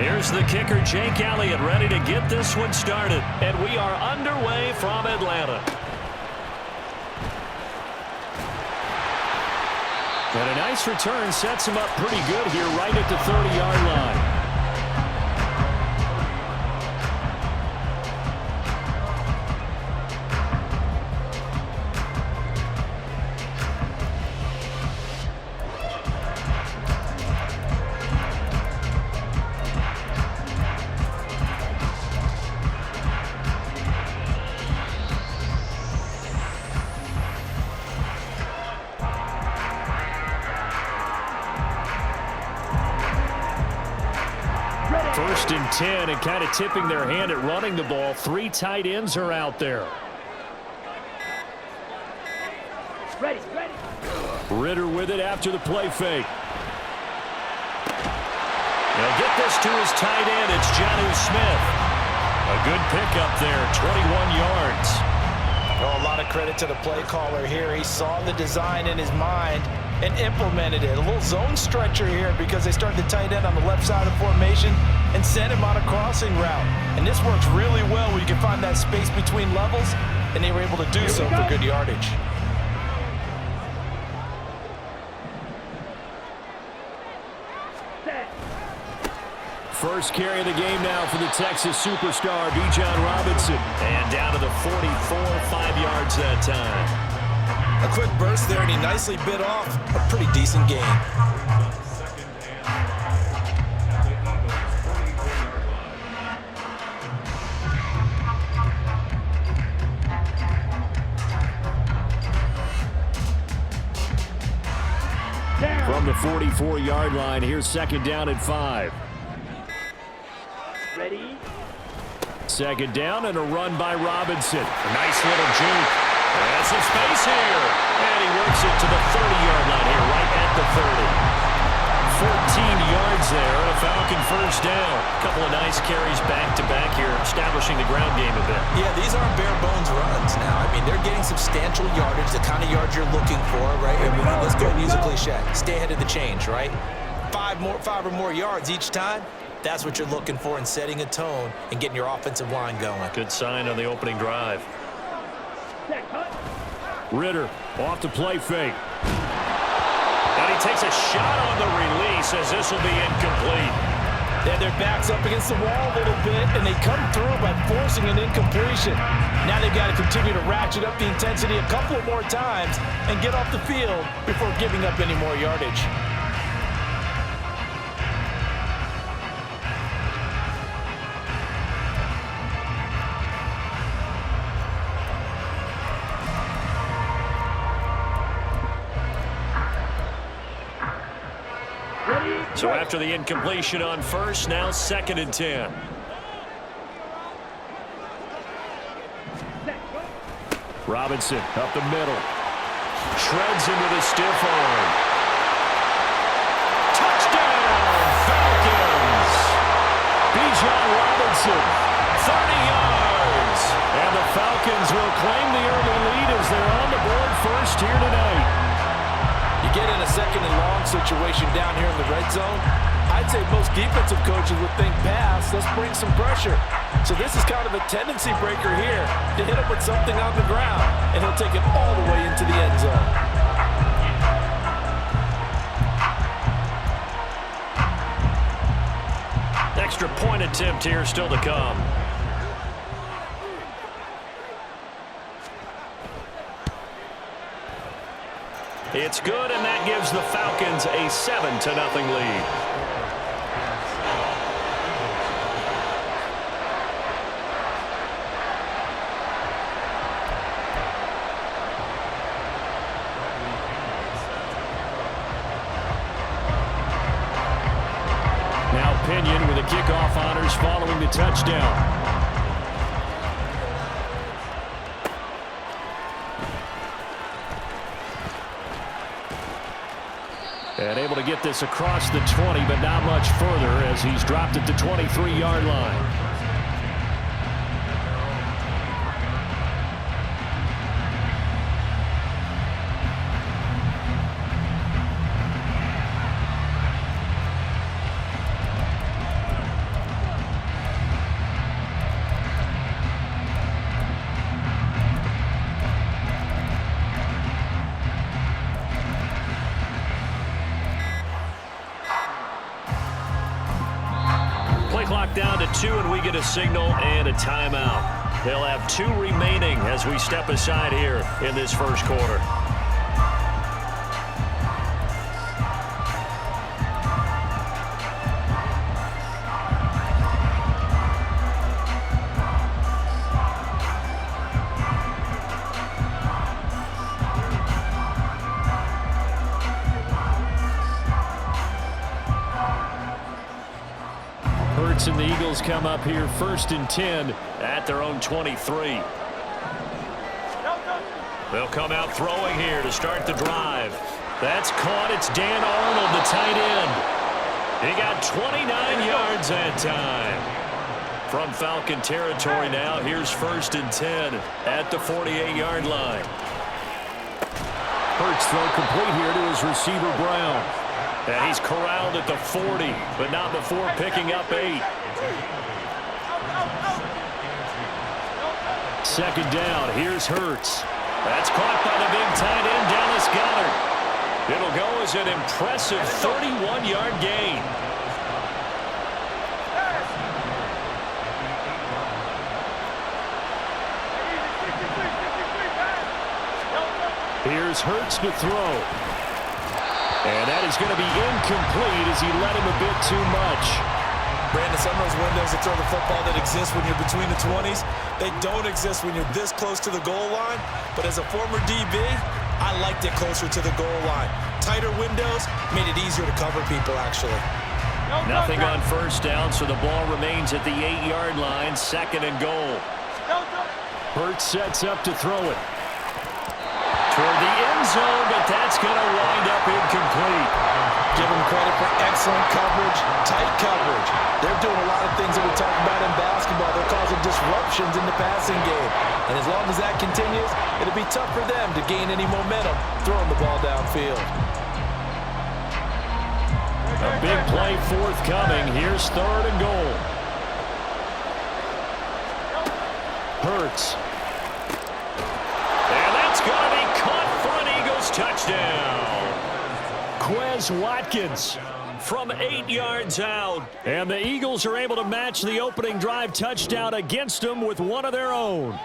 Here's the kicker, Jake Elliott, ready to get this one started. And we are underway from Atlanta. And a nice return sets him up pretty good here right at the 30-yard line. First and 10, and kind of tipping their hand at running the ball. 3 tight ends are out there. Ready. Ritter with it after the play fake. He'll get this to his tight end. It's Jonnu Smith. A good pickup there, 21 yards. Oh, a lot of credit to the play caller here. He saw the design in his mind and implemented it. A little zone stretcher here because they started the tight end on the left side of formation and sent him on a crossing route. And this works really well where you can find that space between levels, and they were able to do so for good yardage. First carry of the game now for the Texas superstar, Bijan Robinson. And down to the 44, 5 yards that time. A quick burst there, and he nicely bit off a pretty decent gain. From the 44-yard line, here's second down at 5. Ready. Second down and a run by Robinson. A nice little juke. There's some space here. And he works it to the 30-yard line here, right at the 30. 14 yards there and a Falcon first down. A couple of nice carries back-to-back here, establishing the ground game a bit. Yeah, these aren't bare-bones runs now. I mean, they're getting substantial yardage, the kind of yards you're looking for, right? I mean, let's go and use a cliche. Stay ahead of the change, right? 5 or more yards each time. That's what you're looking for in setting a tone and getting your offensive line going. Good sign on the opening drive. Ritter off the play fake. And he takes a shot on the release as this will be incomplete. Yeah, their back's up against the wall a little bit, and they come through by forcing an incompletion. Now they've got to continue to ratchet up the intensity a couple of more times and get off the field before giving up any more yardage. So after the incompletion on first, now second and 10. Robinson up the middle. Shreds him with a stiff arm. Touchdown, Falcons! Bijan Robinson, 30 yards. And the Falcons will claim the early lead as they're on the board first here tonight. You get in a second and long situation down here in the red zone, I'd say most defensive coaches would think pass, let's bring some pressure. So this is kind of a tendency breaker here to hit him with something on the ground, and he'll take it all the way into the end zone. Extra point attempt here still to come. It's good, and that gives the Falcons a 7-0 lead. Now Pinion with the kickoff honors following the touchdown. And able to get this across the 20, but not much further as he's dropped at the 23-yard line. Play clock down to 2, and we get a signal and a timeout. They'll have 2 remaining as we step aside here in this first quarter. And the Eagles come up here 1st and 10 at their own 23. They'll come out throwing here to start the drive. That's caught. It's Dan Arnold, the tight end. He got 29 yards that time. From Falcon territory now, here's 1st and 10 at the 48-yard line. Hurts throw complete here to his receiver, Brown. And he's corralled at the 40, but not before picking up 8. 2nd down. Here's Hurts. That's caught by the big tight end, Dallas Goedert. It'll go as an impressive 31-yard gain. Here's Hurts to throw. And that is going to be incomplete as he led him a bit too much. Brandon, some of those windows to throw the football that exist when you're between the 20s, they don't exist when you're this close to the goal line. But as a former DB, I liked it closer to the goal line. Tighter windows made it easier to cover people, actually. Nothing on 1st down, so the ball remains at the 8-yard line, 2nd and goal. Hurts sets up to throw it. Toward the end zone, but that's going to wind up incomplete. Give them credit for excellent coverage, tight coverage. They're doing a lot of things that we talk about in basketball. They're causing disruptions in the passing game. And as long as that continues, it'll be tough for them to gain any momentum throwing the ball downfield. A big play forthcoming. Here's 3rd and goal. Hurts. And that's going to be caught for an Eagles touchdown. Quez Watkins from 8 yards out. And the Eagles are able to match the opening drive touchdown against them with one of their own.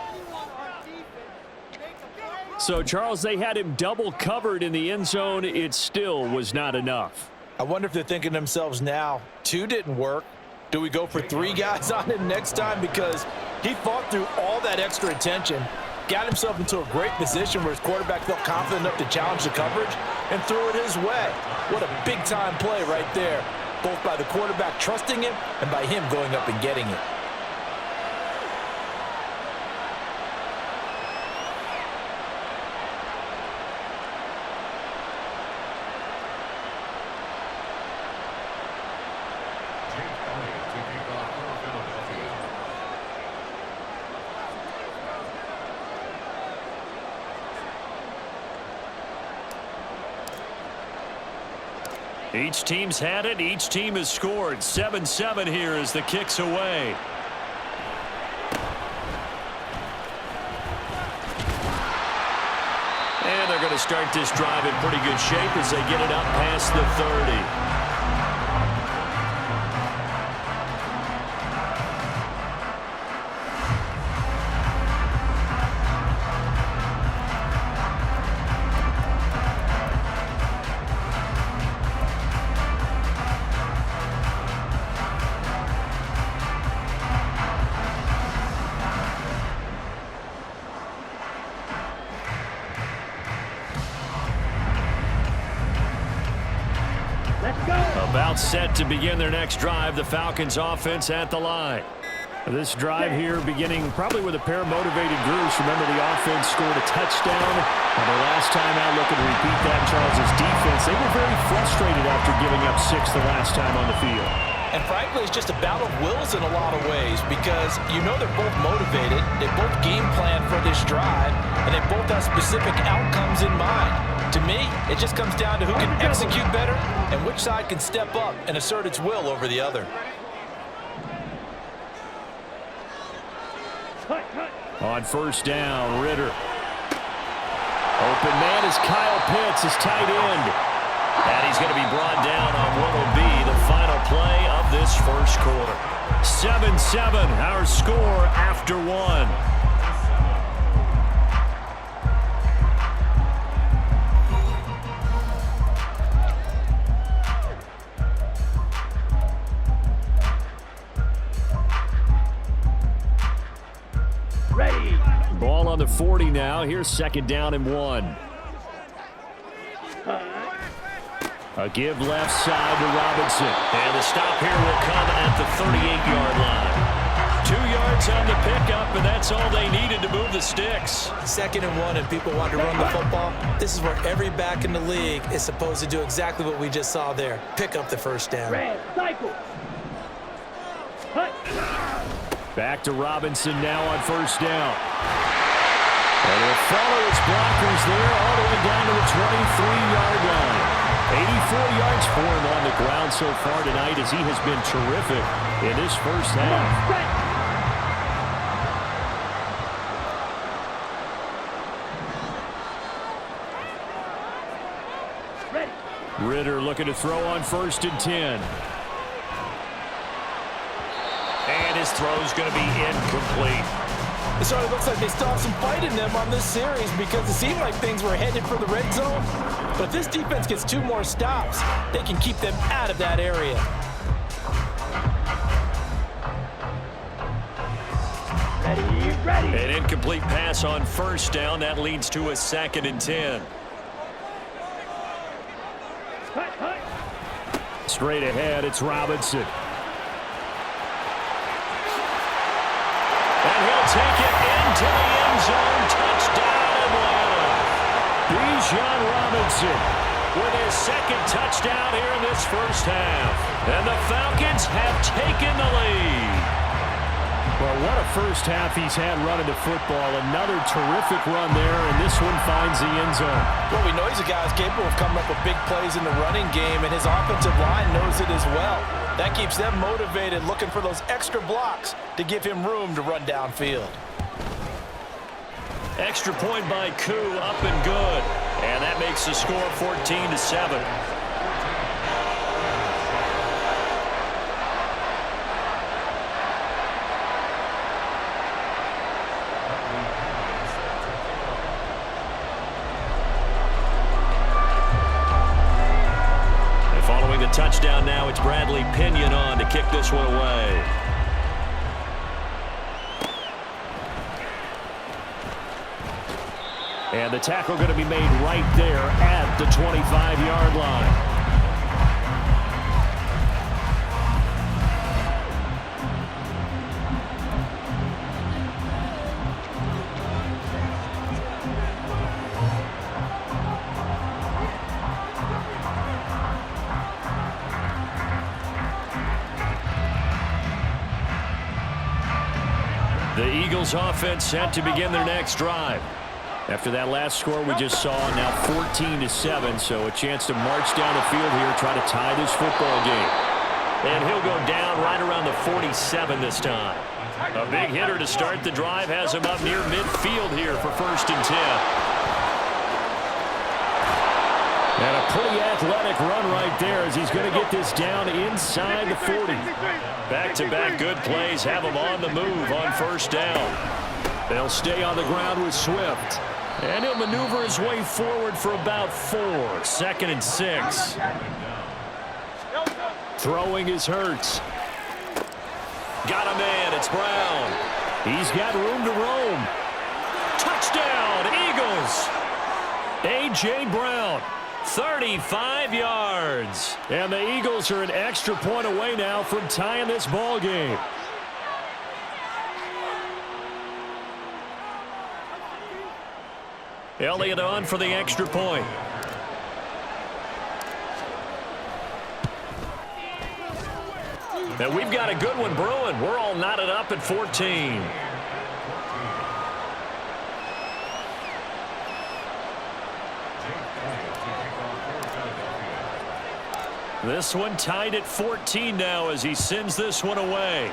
So, Charles, they had him double covered in the end zone. It still was not enough. I wonder if they're thinking to themselves now, 2 didn't work. Do we go for 3 guys on him next time? Because he fought through all that extra attention, got himself into a great position where his quarterback felt confident enough to challenge the coverage and threw it his way. What a big-time play right there, both by the quarterback trusting him and by him going up and getting it. Each team's had it. Each team has scored. 7-7 here as the kick's away. And they're going to start this drive in pretty good shape as they get it up past the 30. About set to begin their next drive, the Falcons offense at the line. This drive here beginning probably with a pair of motivated groups. Remember, the offense scored a touchdown. And the last time out, looking to repeat that, Charles' defense, they were very frustrated after giving up 6 the last time on the field. And frankly, it's just a battle of wills in a lot of ways because you know they're both motivated, they both game plan for this drive, and they both have specific outcomes in mind. To me, it just comes down to who can execute better and which side can step up and assert its will over the other. On 1st down, Ritter. Open man is Kyle Pitts, his tight end. And he's going to be brought down on what will be the final play of this first quarter. 7-7, our score after one. Ready. Ball on the 40 now. Here's second down and 1. A give left side to Robinson. And the stop here will come at the 38-yard line. 2 yards on the pickup, and that's all they needed to move the sticks. 2nd and 1, and people want to run the football. This is where every back in the league is supposed to do exactly what we just saw there. Pick up the first down. Red cycle. Cut. Back to Robinson now on first down. And he'll follow his blockers there all the way down to the 23-yard line. 84 yards for him on the ground so far tonight as he has been terrific in this first half. Ready. Ritter looking to throw on 1st and 10. And his throw's going to be incomplete. It sort of looks like they still have some fight in them on this series because it seemed like things were headed for the red zone. But if this defense gets 2 more stops, they can keep them out of that area. Ready. An incomplete pass on first down. That leads to a 2nd and 10. Cut. Straight ahead, it's Robinson. And he'll take it into the end zone. Touchdown, Atlanta. Bijan Robinson with his 2nd touchdown here in this first half. And the Falcons have taken the lead. Well, what a first half he's had running the football. Another terrific run there, and this one finds the end zone. Well, we know he's a guy who's capable of coming up with big plays in the running game, and his offensive line knows it as well. That keeps them motivated, looking for those extra blocks to give him room to run downfield. Extra point by Koo, up and good. And that makes the score 14-7. And following the touchdown now, it's Bradley Pinion on to kick this one away. And the tackle going to be made right there at the 25-yard line. The Eagles offense set to begin their next drive. After that last score we just saw, now 14-7, so a chance to march down the field here, try to tie this football game. And he'll go down right around the 47 this time. A big hitter to start the drive has him up near midfield here for 1st and 10. And a pretty athletic run right there as he's going to get this down inside the 40. Back-to-back good plays have him on the move on 1st down. They'll stay on the ground with Swift. And he'll maneuver his way forward for about 4. 2nd and 6. Throwing is Hurts. Got a man. It's Brown. He's got room to roam. Touchdown, Eagles. A.J. Brown, 35 yards. And the Eagles are an extra point away now from tying this ball game. Elliott on for the extra point. And we've got a good one brewing. We're all knotted up at 14. This one tied at 14 now as he sends this one away.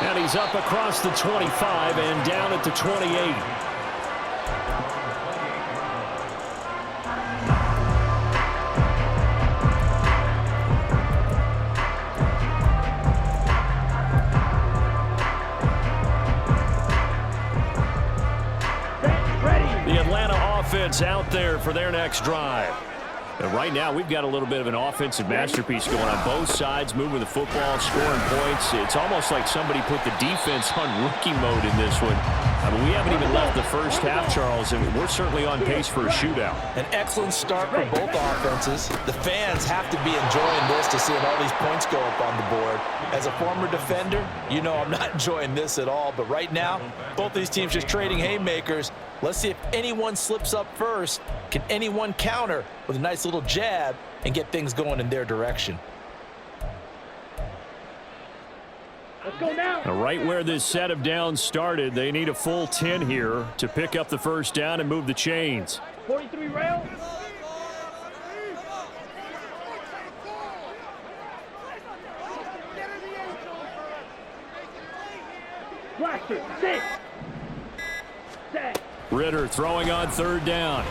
And he's up across the 25 and down at the 28. offense out there for their next drive. And right now, we've got a little bit of an offensive masterpiece going on both sides, moving the football, scoring points. It's almost like somebody put the defense on rookie mode in this one. I mean, we haven't even left the first half, Charles, and we're certainly on pace for a shootout. An excellent start for both offenses. The fans have to be enjoying this to seeing all these points go up on the board. As a former defender, you know I'm not enjoying this at all. But right now, both these teams just trading haymakers. Let's see if anyone slips up first. Can anyone counter with a nice little jab and get things going in their direction? Let's go now. Right where this set of downs started, they need a full 10 here to pick up the first down and move the chains. 43 rail. Blaster, sit. Set. Ritter throwing on third down.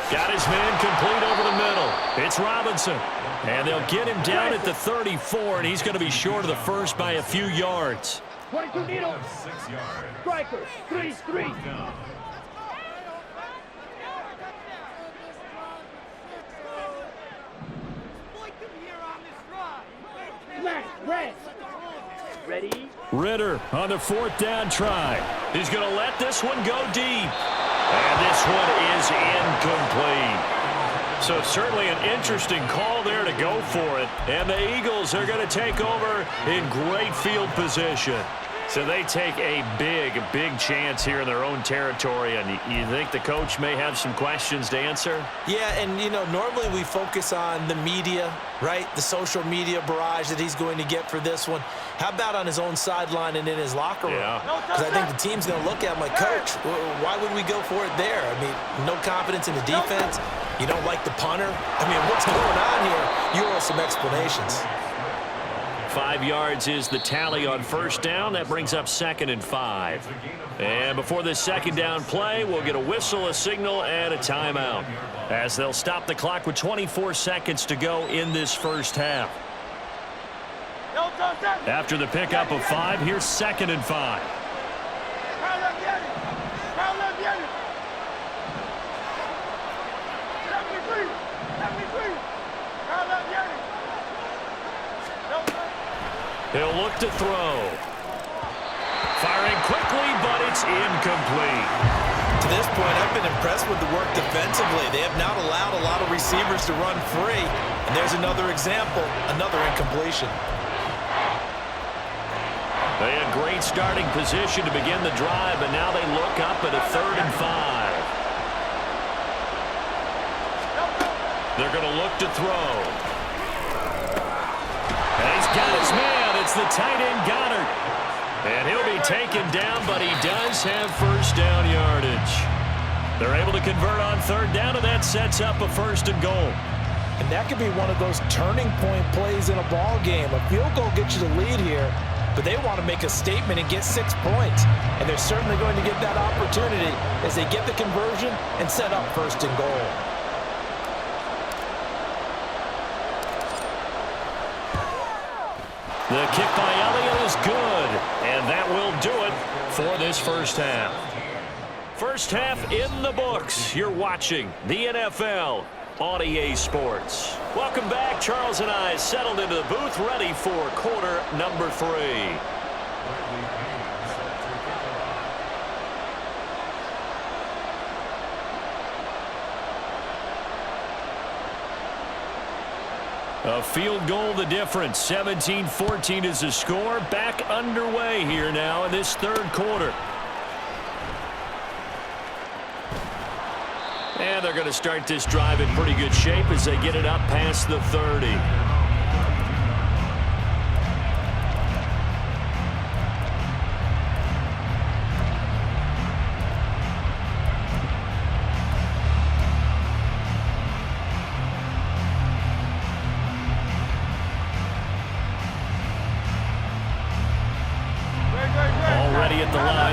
Got his man complete over the middle. It's Robinson. And they'll get him down at the 34, and he's going to be short of the first by a few yards. 22 needles. Striker, 3-3. Smash, red. Ready? Ritter on the fourth down try. He's going to let this one go deep. And this one is incomplete. So certainly an interesting call there to go for it. And the Eagles are going to take over in great field position. So they take a big chance here in their own territory. And you think the coach may have some questions to answer? Yeah, and, you know, normally we focus on the media, right? The social media barrage that he's going to get for this one. How about on his own sideline and in his locker room? Because I think the team's going to look at him like, Coach, why would we go for it there? I mean, no confidence in the defense. You don't like the punter? I mean, what's going on here? You owe some explanations. 5 yards is the tally on first down. That brings up 2nd and 5. And before this second down play, we'll get a whistle, a signal, and a timeout, as they'll stop the clock with 24 seconds to go in this first half. After the pickup of 5, here's 2nd and 5. He'll look to throw. Firing quickly, but it's incomplete. To this point, I've been impressed with the work defensively. They have not allowed a lot of receivers to run free. And there's another example, another incompletion. They had great starting position to begin the drive, and now they look up at a 3rd and 5. They're going to look to throw. And he's got his man. It's the tight end Goddard. And he'll be taken down, but he does have first down yardage. They're able to convert on 3rd down, and that sets up a 1st and goal. And that could be one of those turning point plays in a ball game. A field goal gets you the lead here, but they want to make a statement and get 6 points. And they're certainly going to get that opportunity as they get the conversion and set up 1st and goal. The kick by Elliott is good, and that will do it for this first half. First half in the books. You're watching the NFL on EA Sports. Welcome back. Charles and I settled into the booth, ready for quarter number 3. A field goal the difference. 17-14 is the score. Back underway here now in this 3rd quarter. And they're going to start this drive in pretty good shape as they get it up past the 30.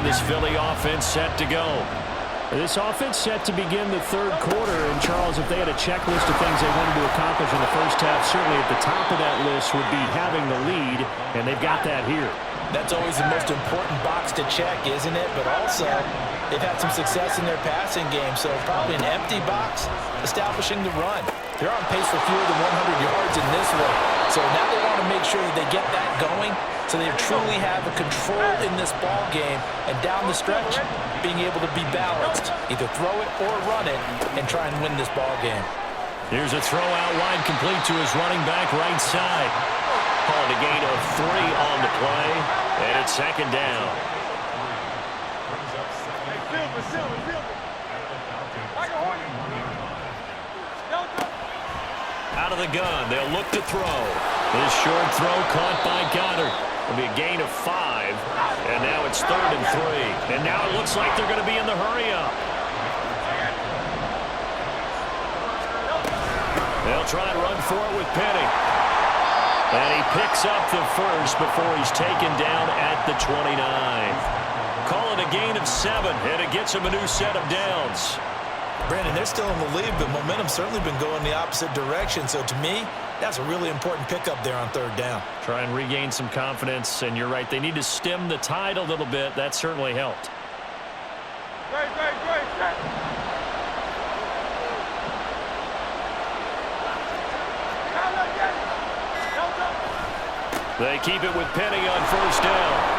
This Philly offense set to go. This offense set to begin the 3rd quarter. And, Charles, if they had a checklist of things they wanted to accomplish in the first half, certainly at the top of that list would be having the lead, and they've got that here. That's always the most important box to check, isn't it? But also, They've had some success in their passing game, so probably an empty box establishing the run. They're on pace for fewer than 100 yards in this one, so now they want to make sure that they get that going so they truly have a control in this ball game, and down the stretch, being able to be balanced, either throw it or run it, and try and win this ball game. Here's a throw out wide, complete to his running back right side. Called a gain of 3 on the play, and it's second down. Out of the gun, they'll look to throw. His short throw caught by Goddard. It'll be a gain of 5, and now it's 3rd and 3. And now it looks like they're going to be in the hurry-up. They'll try and run for it with Penny. And he picks up the first before he's taken down at the 29. Call it a gain of 7, and it gets him a new set of downs. Brandon, they're still in the lead, but momentum's certainly been going the opposite direction. So to me, that's a really important pickup there on 3rd down. Try and regain some confidence, and you're right. They need to stem the tide a little bit. That certainly helped. They keep it with Penny on 1st down.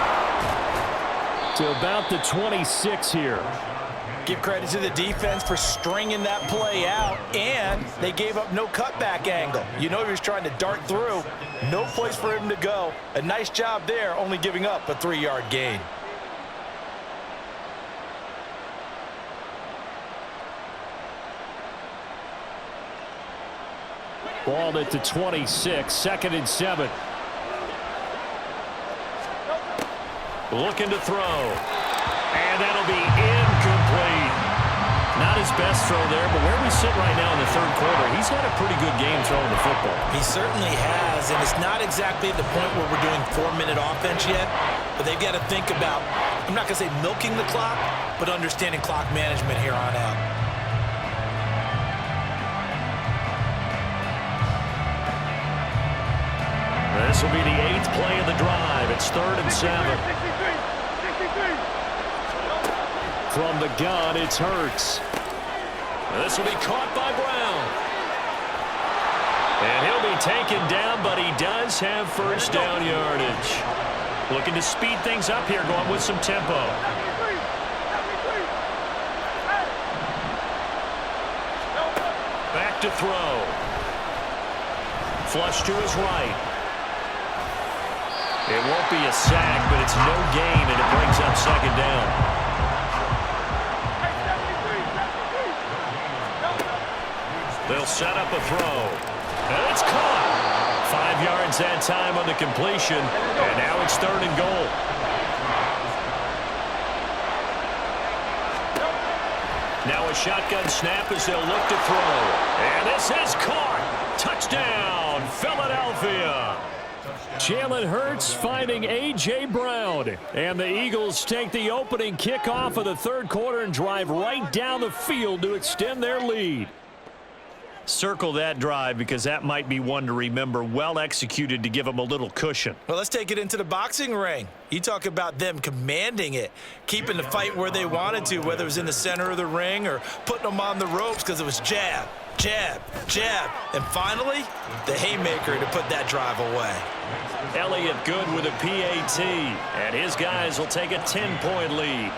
To about the 26 here. Give credit to the defense for stringing that play out, and they gave up no cutback angle. You know he was trying to dart through. No place for him to go. A nice job there, only giving up a 3-yard gain. Ball at the 26, 2nd and 7. Looking to throw. And that'll be incomplete. Not his best throw there, but where we sit right now in the 3rd quarter, he's had a pretty good game throwing the football. He certainly has, and it's not exactly at the point where we're doing 4-minute offense yet, but they've got to think about, I'm not going to say milking the clock, but understanding clock management here on out. This will be the 8th play of the drive. It's 3rd and 7. From the gun, it's Hurts. This will be caught by Brown. And he'll be taken down, but he does have 1st down yardage. Looking to speed things up here, going with some tempo. Back to throw. Flush to his right. It won't be a sack, but it's no gain, and it brings up 2nd down. They'll set up a throw. And it's caught. 5 yards that time on the completion, and now it's 3rd and goal. Now a shotgun snap as they'll look to throw. And this is caught. Touchdown, Philadelphia. Jalen Hurts finding A.J. Brown. And the Eagles take the opening kickoff of the 3rd quarter and drive right down the field to extend their lead. Circle that drive because that might be one to remember. Well executed to give them a little cushion. Well, let's take it into the boxing ring. You talk about them commanding it, keeping the fight where they wanted to, whether it was in the center of the ring or putting them on the ropes because it was jab, jab, jab. And finally, the haymaker to put that drive away. Elliott good with a PAT, and his guys will take a 10-point lead.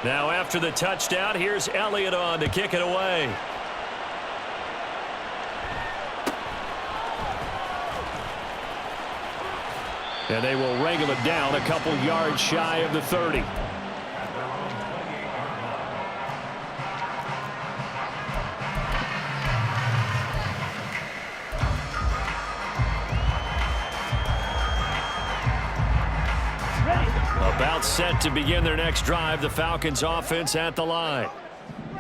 Now after the touchdown, here's Elliott on to kick it away. And they will wrangle it down a couple yards shy of the 30. About set to begin their next drive. The Falcons offense at the line.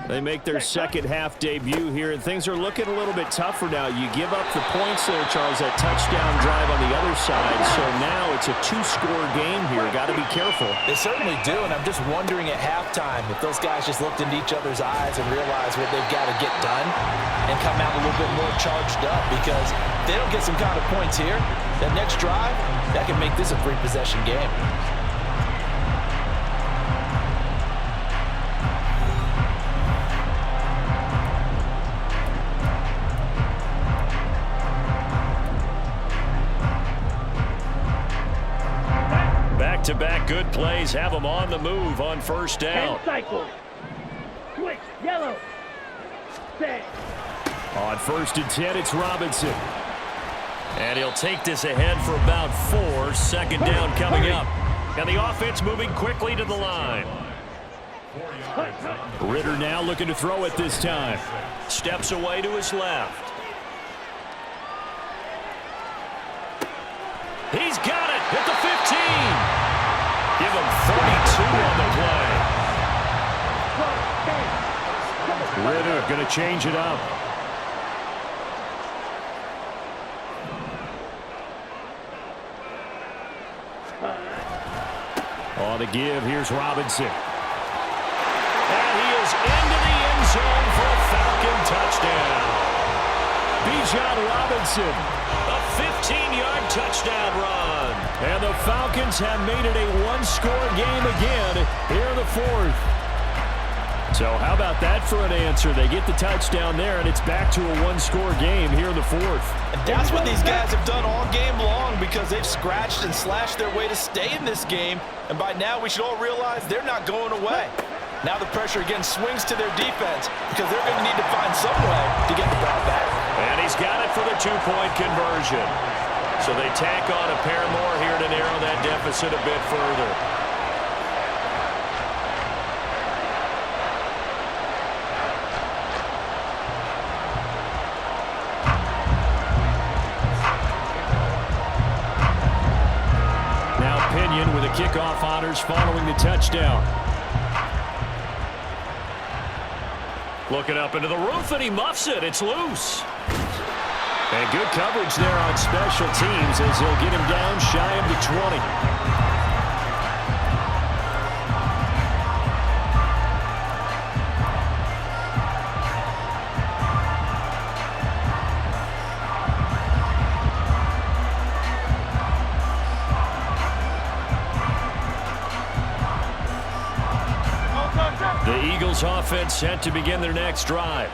They make their second half debut here, and things are looking a little bit tougher now. You give up the points there, Charles, that touchdown drive on the other side. So now it's a two-score game here. Got to be careful. They certainly do, and I'm just wondering at halftime if those guys just looked into each other's eyes and realized what they've got to get done and come out a little bit more charged up, because if they don't get some kind of points here, that next drive, that can make this a three-possession game. Back-to-back good plays have them on the move on first down. 10 cycles. Switch, yellow. Set. On 1st and 10, it's Robinson. And he'll take this ahead for about 4. Second down coming up. And the offense moving quickly to the line. Ritter now looking to throw it this time. Steps away to his left. He's got it at the 15. Give him 32 on the play. Ritter going to change it up. On the give, here's Robinson. And he is into the end zone for a Falcon touchdown. Bijan Robinson, a 15-yard touchdown run. And the Falcons have made it a one-score game again here in the 4th. So how about that for an answer? They get the touchdown there, and it's back to a one-score game here in the 4th. And that's what these guys have done all game long, because they've scratched and slashed their way to stay in this game. And by now, we should all realize they're not going away. Now the pressure again swings to their defense, because they're going to need to find some way to get the ball back. And he's got it for the two-point conversion. So they tack on a pair more here to narrow that deficit a bit further. With the kickoff honors following the touchdown. Looking up into the roof, and he muffs it. It's loose. And good coverage there on special teams as he'll get him down shy of the 20. The Eagles offense set to begin their next drive.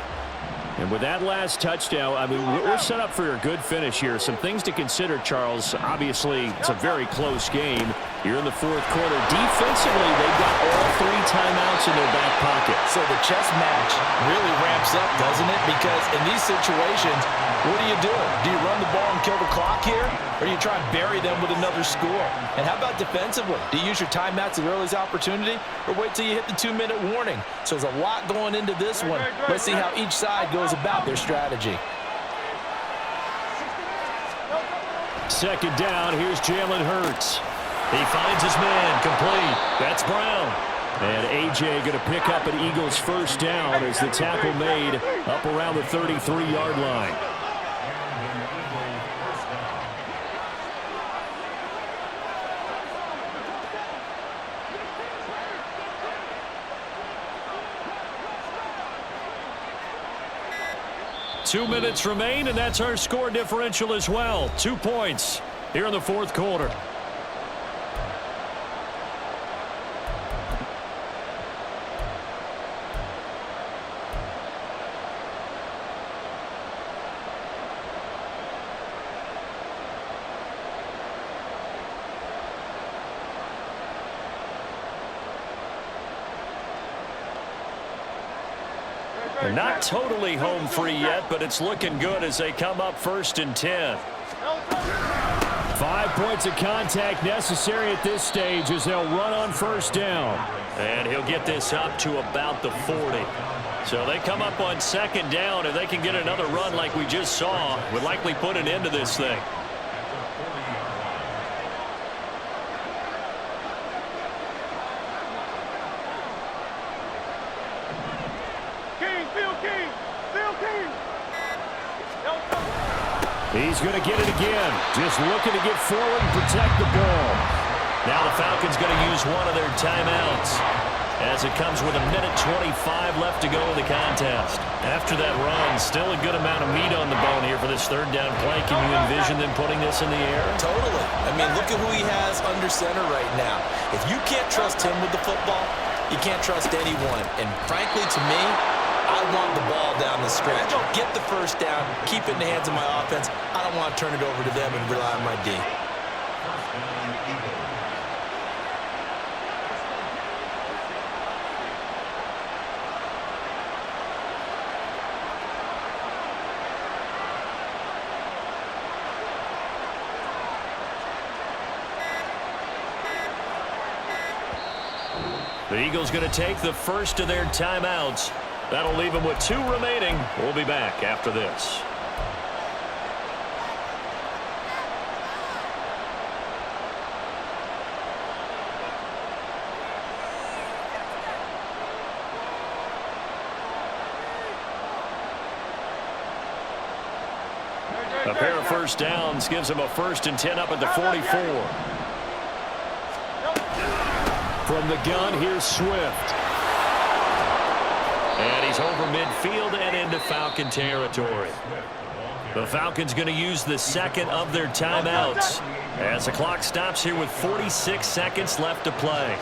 And with that last touchdown, I mean, we're set up for a good finish here. Some things to consider, Charles. Obviously, it's a very close game. You're in the 4th quarter. Defensively, they've got all 3 timeouts in their back pocket. So the chess match really ramps up, doesn't it? Because in these situations, what do you do? Do you run the ball and kill the clock here? Or do you try and bury them with another score? And how about defensively? Do you use your timeouts at earliest opportunity? Or wait till you hit the 2-minute warning? So there's a lot going into this one. Let's see how each side goes about their strategy. Second down, here's Jalen Hurts. He finds his man, complete. That's Brown. And A.J. going to pick up an Eagles first down as the tackle made up around the 33-yard line. Two minutes remain, and that's our score differential as well. 2 points here in the 4th quarter. Not totally home free yet, but it's looking good as they come up 1st and 10. 5 points of contact necessary at this stage as they'll run on first down. And he'll get this up to about the 40. So they come up on second down. If they can get another run like we just saw, would likely put an end to this thing. He's going to get it again. Just looking to get forward and protect the ball. Now the Falcons going to use one of their timeouts as it comes with 1:25 left to go in the contest. After that run, still a good amount of meat on the bone here for this third down play. Can you envision them putting this in the air? Totally. I mean, look at who he has under center right now. If you can't trust him with the football, you can't trust anyone. And frankly, to me, I want the ball down the stretch. Get the first down, keep it in the hands of my offense. I don't want to turn it over to them and rely on my D. The Eagles going to take the first of their timeouts. That'll leave them with 2 remaining. We'll be back after this. A pair of first downs gives them a 1st and 10 up at the 44. From the gun, here's Swift. And he's over midfield and into Falcon territory. The Falcons going to use the second of their timeouts as the clock stops here with 46 seconds left to play.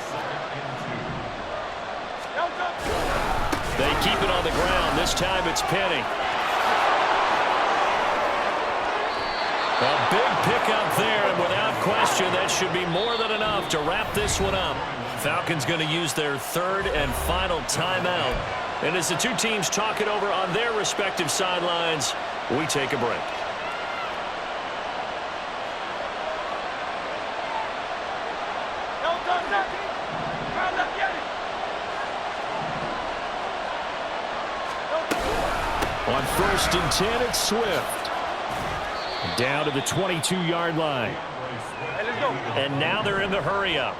They keep it on the ground. This time it's Penny. A big pickup there, and without question, that should be more than enough to wrap this one up. Falcons going to use their 3rd and final timeout. And as the two teams talk it over on their respective sidelines, we take a break. On 1st and 10, it's Swift. Down to the 22-yard line. And now they're in the hurry-up.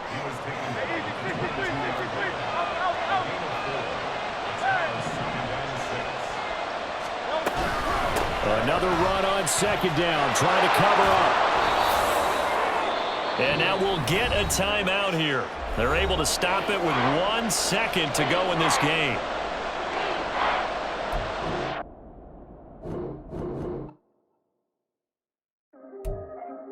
Another run on 2nd down, trying to cover up. And now we'll get a timeout here. They're able to stop it with 1 second to go in this game.